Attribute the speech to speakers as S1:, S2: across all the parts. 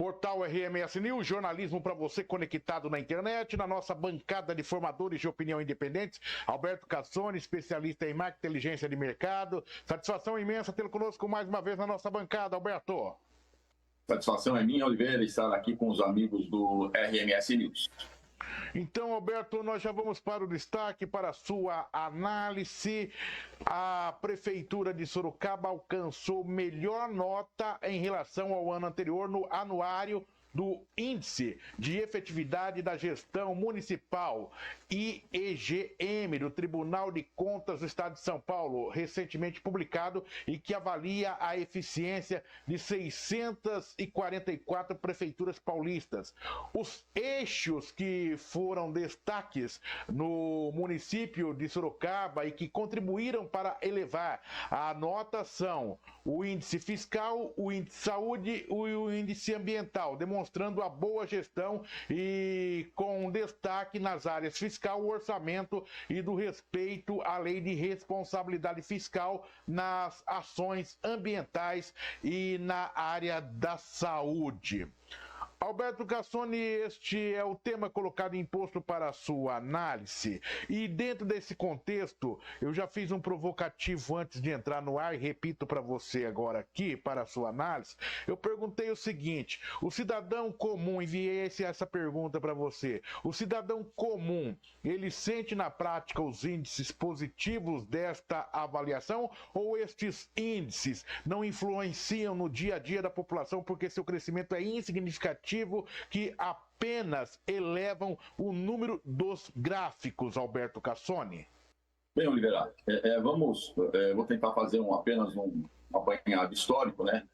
S1: Portal RMS News, jornalismo para você conectado na internet, na nossa bancada de formadores de opinião independentes, Alberto Cassoni, especialista em marketing e inteligência de mercado. Satisfação imensa tê-lo conosco mais uma vez na nossa bancada, Alberto.
S2: Satisfação é minha, Oliveira, estar aqui com os amigos do RMS News.
S1: Então, Alberto, nós já vamos para o destaque, para a sua análise. A Prefeitura de Sorocaba alcançou melhor nota em relação ao ano anterior no anuário do Índice de Efetividade da Gestão Municipal, IEGM, do Tribunal de Contas do Estado de São Paulo, recentemente publicado, e que avalia a eficiência de 644 prefeituras paulistas. Os eixos que foram destaques no município de Sorocaba e que contribuíram para elevar a nota são o índice fiscal, o índice de saúde e o índice ambiental, demonstrando a boa gestão e com destaque nas áreas fiscal, o orçamento e do respeito à lei de responsabilidade fiscal nas ações ambientais e na área da saúde. Alberto Cassoni, este é o tema colocado em posto para a sua análise. E dentro desse contexto, eu já fiz um provocativo antes de entrar no ar e repito para você agora aqui, para a sua análise. Eu perguntei o seguinte: o cidadão comum, enviei essa pergunta para você, o cidadão comum, ele sente na prática os índices positivos desta avaliação ou estes índices não influenciam no dia a dia da população porque seu crescimento é insignificativo, que apenas elevam o número dos gráficos, Alberto Cassoni?
S2: Bem, Oliveira, vou tentar fazer apenas um apanhado histórico, né?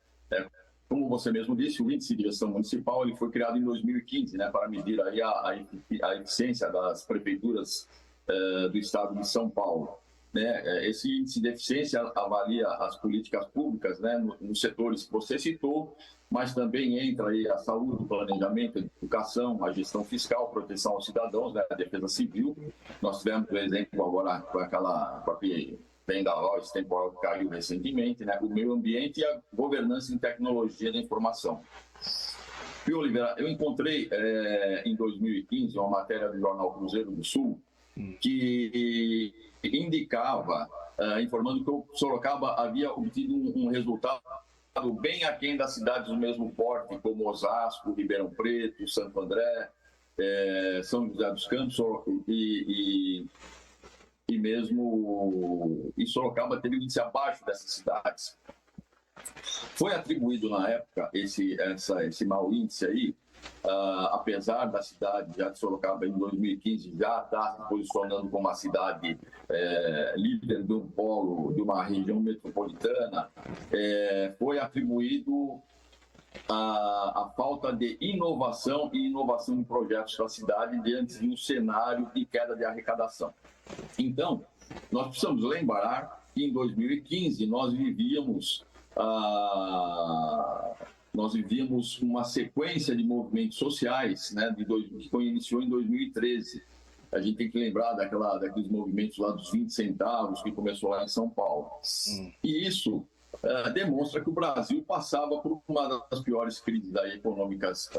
S2: Como você mesmo disse, o Índice de Gestão Municipal ele foi criado em 2015, né, para medir aí a eficiência das prefeituras do Estado de São Paulo. Né? Esse índice de eficiência avalia as políticas públicas, né, nos setores que você citou, mas também entra aí a saúde, o planejamento, a educação, a gestão fiscal, proteção aos cidadãos, né, a defesa civil. Nós tivemos, por exemplo, agora com a Vendaval, temporal que caiu recentemente, né, o meio ambiente e a governança em tecnologia da informação. E, Oliveira, eu encontrei em 2015 uma matéria do jornal Cruzeiro do Sul que indicava, informando que o Sorocaba havia obtido um resultado bem aquém das cidades do mesmo porte, como Osasco, Ribeirão Preto, Santo André, São José dos Campos e mesmo Sorocaba teve um índice abaixo dessas cidades. Foi atribuído na época esse mau índice aí, apesar da cidade já de Sorocaba em 2015 já estar se posicionando como uma cidade líder de um polo, de uma região metropolitana, foi atribuído a falta de inovação e inovação em projetos da cidade diante de um cenário de queda de arrecadação. Então, nós precisamos lembrar que em 2015 nós vivíamos uma sequência de movimentos sociais, né, que iniciou em 2013. A gente tem que lembrar daqueles movimentos lá dos 20 centavos que começou lá em São Paulo. E isso demonstra que o Brasil passava por uma das piores crises econômicas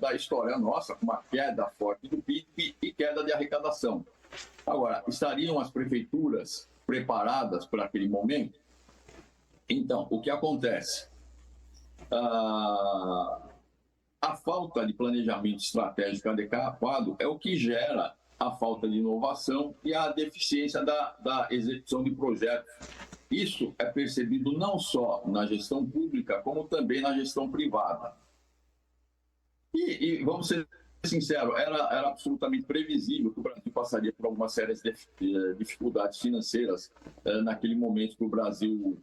S2: da história nossa, com uma queda forte do PIB e queda de arrecadação. Agora, estariam as prefeituras preparadas para aquele momento? Então, o que acontece? A falta de planejamento estratégico adequado é o que gera a falta de inovação e a deficiência da execução de projetos. Isso é percebido não só na gestão pública, como também na gestão privada. E vamos ser sinceros, era absolutamente previsível que o Brasil passaria por algumas sérias dificuldades financeiras naquele momento que o Brasil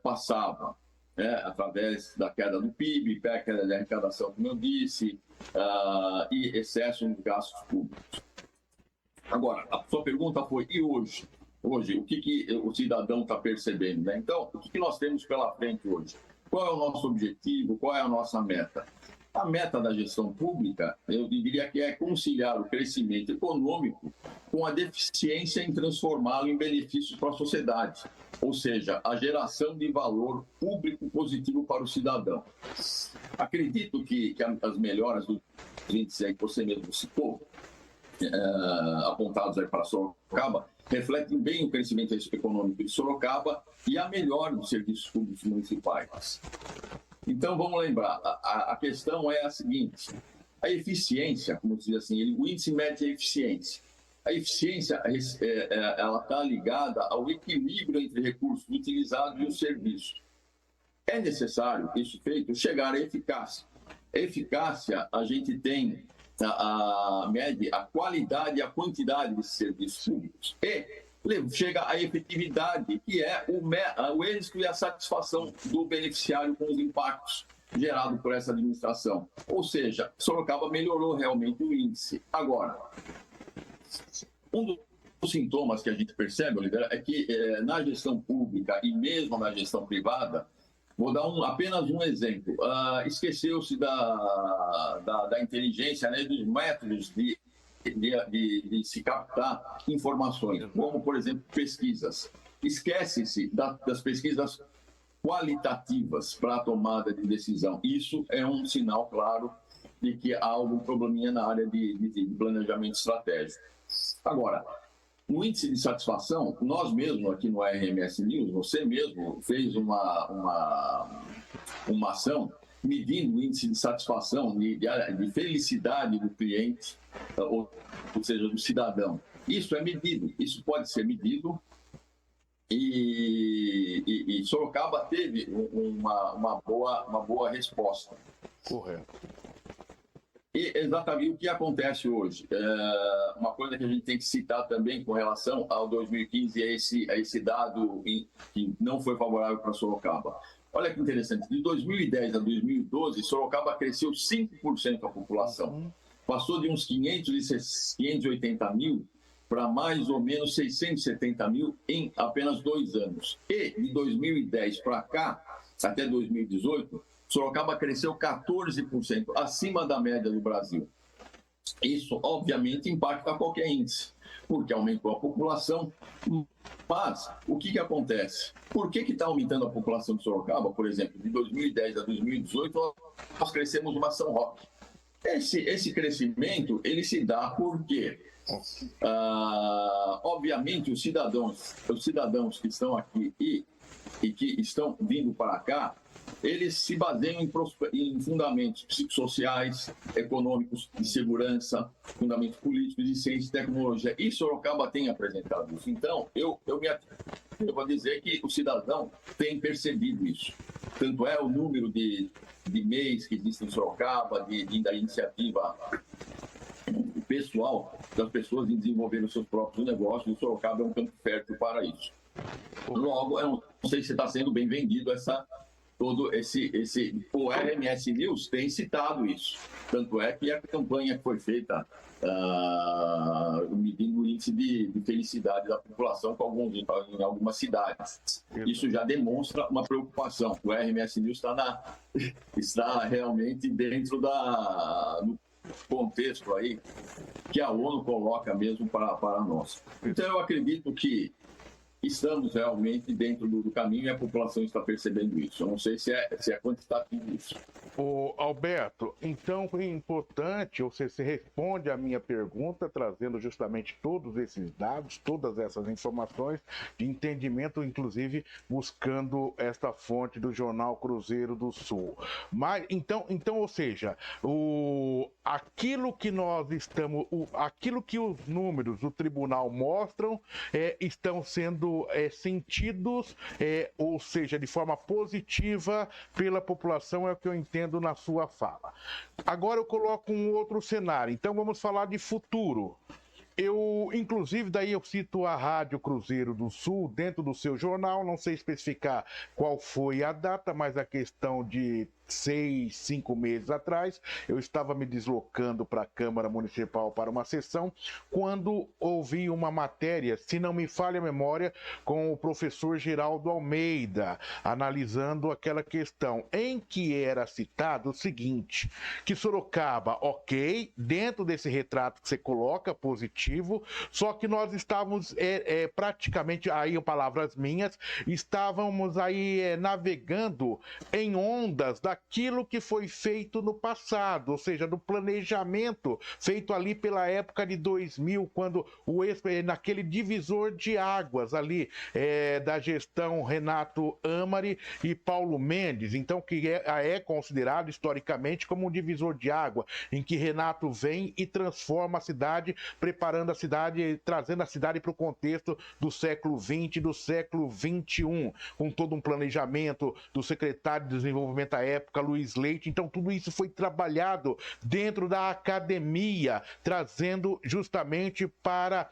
S2: passava. Através da queda do PIB, queda de arrecadação, como eu disse, e excesso nos gastos públicos. Agora, a sua pergunta foi, e hoje? Hoje, o que o cidadão está percebendo? Né? Então, o que nós temos pela frente hoje? Qual é o nosso objetivo? Qual é a nossa meta? A meta da gestão pública, eu diria que é conciliar o crescimento econômico com a deficiência em transformá-lo em benefícios para a sociedade, ou seja, a geração de valor público positivo para o cidadão. Acredito que as melhoras dos índices aí que você mesmo citou, apontados aí para Sorocaba, refletem bem o crescimento econômico de Sorocaba e a melhora dos serviços públicos municipais. Então, vamos lembrar, a questão é a seguinte: a eficiência, como se diz assim, o índice mede a eficiência. A eficiência ela está ligada ao equilíbrio entre recursos utilizados e o serviço. É necessário, isso feito, chegar à eficácia. A eficácia, a gente tem mede a qualidade e a quantidade de serviços públicos. E chega à efetividade, que é o êxito e a satisfação do beneficiário com os impactos gerados por essa administração. Ou seja, Sorocaba melhorou realmente o índice. Agora, um dos sintomas que a gente percebe, Oliveira, é que na gestão pública e mesmo na gestão privada, vou dar apenas um exemplo, esqueceu-se da inteligência, né, dos métodos de se captar informações, como, por exemplo, pesquisas. Esquece-se das pesquisas qualitativas para a tomada de decisão. Isso é um sinal claro de que há algum probleminha na área de planejamento estratégico. Agora, no índice de satisfação, nós mesmos aqui no RMS News, você mesmo fez uma ação medindo o índice de satisfação, de felicidade do cliente, ou seja, do cidadão. Isso é medido, isso pode ser medido, e Sorocaba teve uma boa resposta.
S1: Correto.
S2: E exatamente o que acontece hoje. Uma coisa que a gente tem que citar também com relação ao 2015 é esse dado que não foi favorável para Sorocaba. Olha que interessante, de 2010 a 2012, Sorocaba cresceu 5% a população. Passou de uns 580 mil para mais ou menos 670 mil em apenas 2 anos. E de 2010 para cá, até 2018, Sorocaba cresceu 14%, acima da média do Brasil. Isso, obviamente, impacta qualquer índice, porque aumentou a população. Mas o que acontece? Por que está aumentando a população de Sorocaba? Por exemplo, de 2010 a 2018, nós crescemos uma São Roque. Esse crescimento, ele se dá porque, obviamente, os cidadãos que estão aqui e que estão vindo para cá, eles se baseiam em fundamentos psicossociais, econômicos, de segurança, fundamentos políticos, de ciência e tecnologia. E Sorocaba tem apresentado isso. Então, eu vou dizer que o cidadão tem percebido isso. Tanto é o número de MEIs que existem em Sorocaba, da iniciativa pessoal das pessoas em desenvolver os seus próprios negócios. E Sorocaba é um campo fértil para isso. Logo, eu não sei se está sendo bem vendido o RMS News tem citado isso. Tanto é que a campanha que foi feita medindo o índice de felicidade da população em algumas cidades. Isso já demonstra uma preocupação. O RMS News está realmente dentro do contexto aí que a ONU coloca mesmo para nós. Então, eu acredito que estamos realmente dentro do caminho e a população está percebendo isso. Eu não sei se é quantitativo isso.
S1: Alberto, então é importante, você responde à minha pergunta, trazendo justamente todos esses dados, todas essas informações de entendimento, inclusive buscando esta fonte do Jornal Cruzeiro do Sul. Mas, então, ou seja, aquilo que os números do tribunal mostram estão sendo sentidos, ou seja, de forma positiva pela população, é o que eu entendo na sua fala. Agora eu coloco um outro cenário, então vamos falar de futuro. Inclusive, daí eu cito a Rádio Cruzeiro do Sul dentro do seu jornal, não sei especificar qual foi a data, mas a questão de 6, 5 meses atrás, eu estava me deslocando para a Câmara Municipal para uma sessão, quando ouvi uma matéria, se não me falha a memória, com o professor Geraldo Almeida, analisando aquela questão, em que era citado o seguinte, que Sorocaba, ok, dentro desse retrato que você coloca, positivo, só que nós estávamos praticamente, aí palavras minhas, estávamos aí navegando em ondas daquilo que foi feito no passado, ou seja, do planejamento feito ali pela época de 2000, quando naquele divisor de águas ali da gestão Renato Amari e Paulo Mendes, então que é considerado historicamente como um divisor de água, em que Renato vem e transforma a cidade, preparando a cidade, trazendo a cidade para o contexto do século XX e do século XXI, com todo um planejamento do secretário de Desenvolvimento à época, Luiz Leite. Então, tudo isso foi trabalhado dentro da academia, trazendo justamente para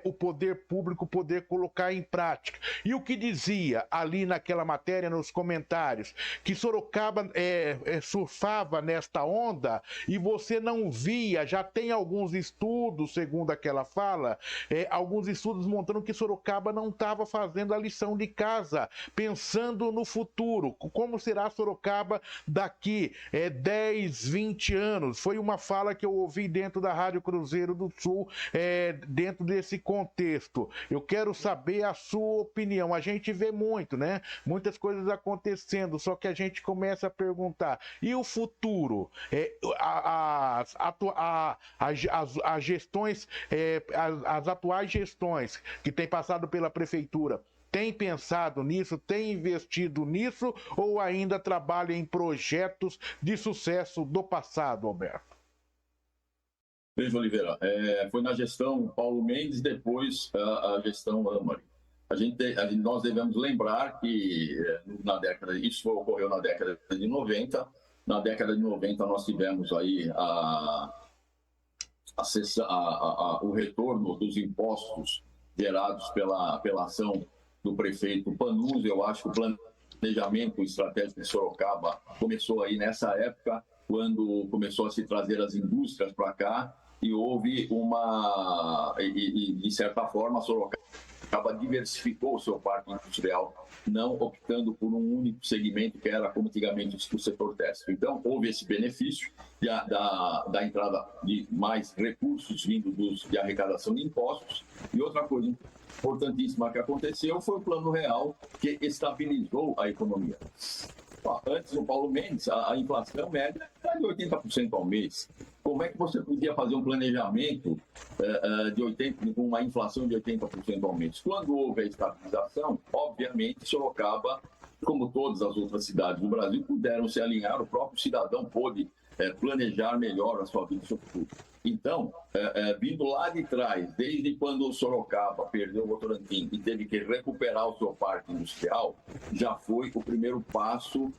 S1: o poder público poder colocar em prática. E o que dizia ali naquela matéria, nos comentários, que Sorocaba surfava nesta onda e você não via, já tem alguns estudos, segundo aquela fala, alguns estudos mostrando que Sorocaba não estava fazendo a lição de casa, pensando no futuro, como será Sorocaba daqui 10, 20 anos. Foi uma fala que eu ouvi dentro da Rádio Cruzeiro do Sul, dentro desse contexto. Eu quero saber a sua opinião. A gente vê muito, né? Muitas coisas acontecendo, só que a gente começa a perguntar, e o futuro? As gestões, as atuais gestões que têm passado pela prefeitura, tem pensado nisso, tem investido nisso ou ainda trabalha em projetos de sucesso do passado, Alberto?
S2: Veja, Oliveira, foi na gestão Paulo Mendes, depois a gestão Amari. Nós devemos lembrar que isso ocorreu na década de 90. Na década de 90 nós tivemos aí o retorno dos impostos gerados pela ação do prefeito Panunzio. Eu acho que o planejamento estratégico de Sorocaba começou aí nessa época, quando começou a se trazer as indústrias para cá e houve de certa forma, Sorocaba diversificou o seu parque industrial, não optando por um único segmento, que era como antigamente o setor têxtil. Então, houve esse benefício da entrada de mais recursos vindos de arrecadação de impostos. E outra coisa importantíssima que aconteceu foi o Plano Real, que estabilizou a economia. Antes do Paulo Mendes, a inflação média era de 80% ao mês. Como é que você podia fazer um planejamento com uma inflação de 80% ao mês? Quando houve a estabilização, obviamente, Sorocaba, como todas as outras cidades do Brasil, puderam se alinhar, o próprio cidadão pôde planejar melhor a sua vida e seu futuro. Então, vindo lá de trás, desde quando Sorocaba perdeu o Votorantim e teve que recuperar o seu parque industrial, já foi o primeiro passo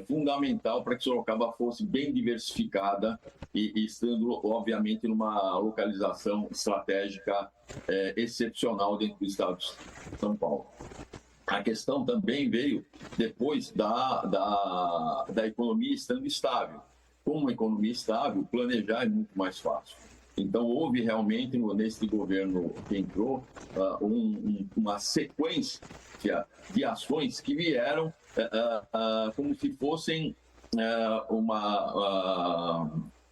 S2: fundamental para que Sorocaba fosse bem diversificada e estando, obviamente, numa localização estratégica excepcional dentro do estado de São Paulo. A questão também veio depois da economia estando estável. Com uma economia estável, planejar é muito mais fácil. Então, houve realmente, nesse governo que entrou, uma sequência de ações que vieram como se fossem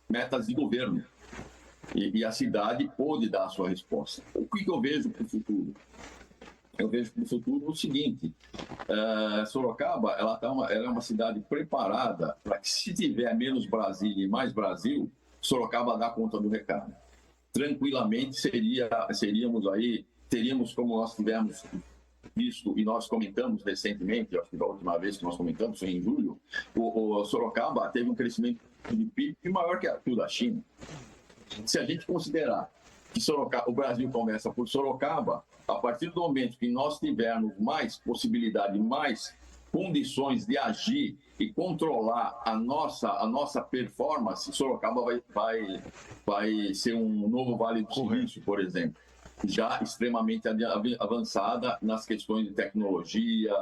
S2: metas de governo. E a cidade pôde dar a sua resposta. O que eu vejo para o futuro? Eu vejo para o futuro o seguinte: Sorocaba ela é uma cidade preparada para que, se tiver menos Brasília e mais Brasil, Sorocaba dá conta do recado. Tranquilamente teríamos como nós tivemos visto e nós comentamos recentemente, acho que da última vez que nós comentamos foi em julho, o Sorocaba teve um crescimento de PIB maior que o da China. Se a gente considerar que o Brasil começa por Sorocaba, a partir do momento que nós tivermos mais possibilidade, mais condições de agir e controlar a nossa performance, Sorocaba vai ser um novo Vale do Silício, por exemplo, já extremamente avançada nas questões de tecnologia,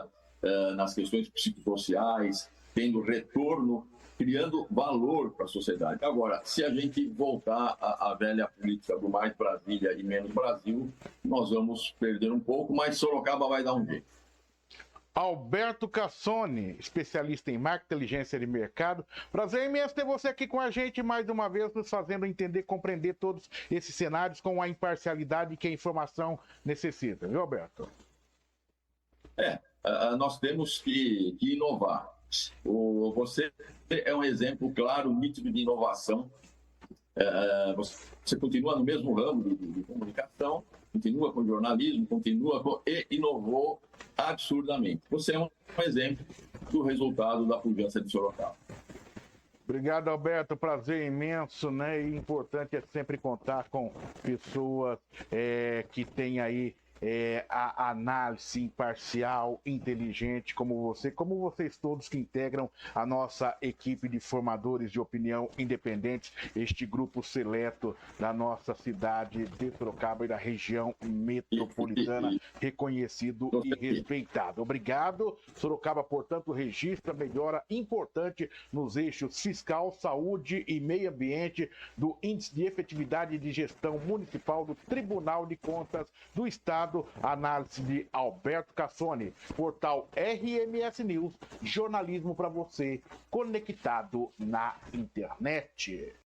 S2: nas questões psicossociais, tendo retorno criando valor para a sociedade. Agora, se a gente voltar à velha política do mais Brasília e menos Brasil, nós vamos perder um pouco, mas Sorocaba vai dar um jeito.
S1: Alberto Cassone, especialista em marketing, inteligência de mercado. Prazer imenso ter você aqui com a gente mais uma vez, nos fazendo entender, compreender todos esses cenários com a imparcialidade que a informação necessita, viu, Alberto?
S2: Nós temos que inovar. Você é um exemplo claro, nítido de inovação. Você continua no mesmo ramo de comunicação, continua com jornalismo, e inovou absurdamente. Você é um exemplo do resultado da pujança de Sorocaba.
S1: Obrigado, Alberto. Prazer imenso, né? E importante é sempre contar com pessoas que têm aí a análise imparcial, inteligente, como vocês todos que integram a nossa equipe de formadores de opinião independentes, este grupo seleto da nossa cidade de Sorocaba e da região metropolitana, reconhecido e respeitado. Obrigado. Sorocaba, portanto, registra melhora importante nos eixos fiscal, saúde e meio ambiente do Índice de Efetividade de Gestão Municipal do Tribunal de Contas do Estado. Análise de Alberto Cassone, portal RMS News, jornalismo para você conectado na internet.